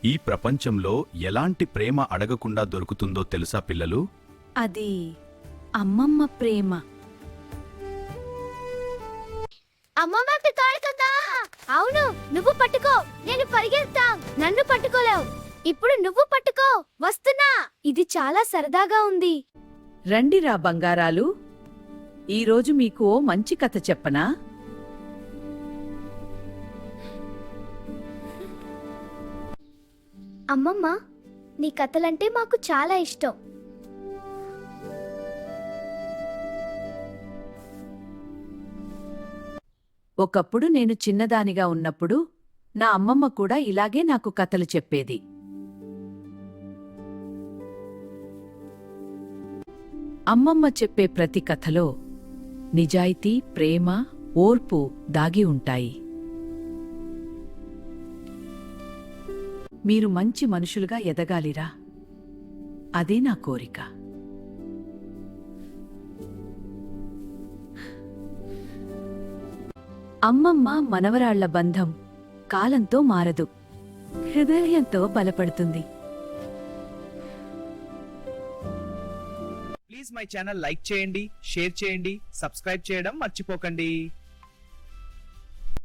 ఈ ప్రపంచంలో ఎలాంటి ప్రేమ అడగకుండా దొరుకుతుందో తెలుసా పిల్లలు? అది అమ్మమ్మ ప్రేమ. అమ్మమ్మకి కాదు కదా. అవును, నువ్వు పట్టుకో, నేను పరిగెత్తా. నన్ను పట్టుకోలేవు, ఇప్పుడు నువ్వు పట్టుకో. వస్తున్నా. ఇది చాలా సరదాగా ఉంది. రండిరా బంగారాలు, ఈరోజు మీకు ఓ మంచి కథ చెప్పనా? అమ్మమ్మ, నీ కథలంటే మాకు చాలా ఇష్టం. ఒకప్పుడు నేను చిన్నదానిగా ఉన్నప్పుడు నా అమ్మమ్మ కూడా ఇలాగే నాకు కథలు చెప్పేది. అమ్మమ్మ చెప్పే ప్రతి కథలో నిజాయితీ, ప్రేమ, ఓర్పు దాగి ఉంటాయి. మీరు మంచి మనుషులుగా ఎదగాలిరా, అదే నా కోరిక. అమ్మమ్మ మనవరాళ్ల బంధం కాలంతో మారదు, హృదయంతో బలపడుతుంది. ప్లీజ్ మై ఛానల్ లైక్ చేయండి, షేర్ చేయండి, సబ్స్క్రైబ్ చేయడం మర్చిపోకండి.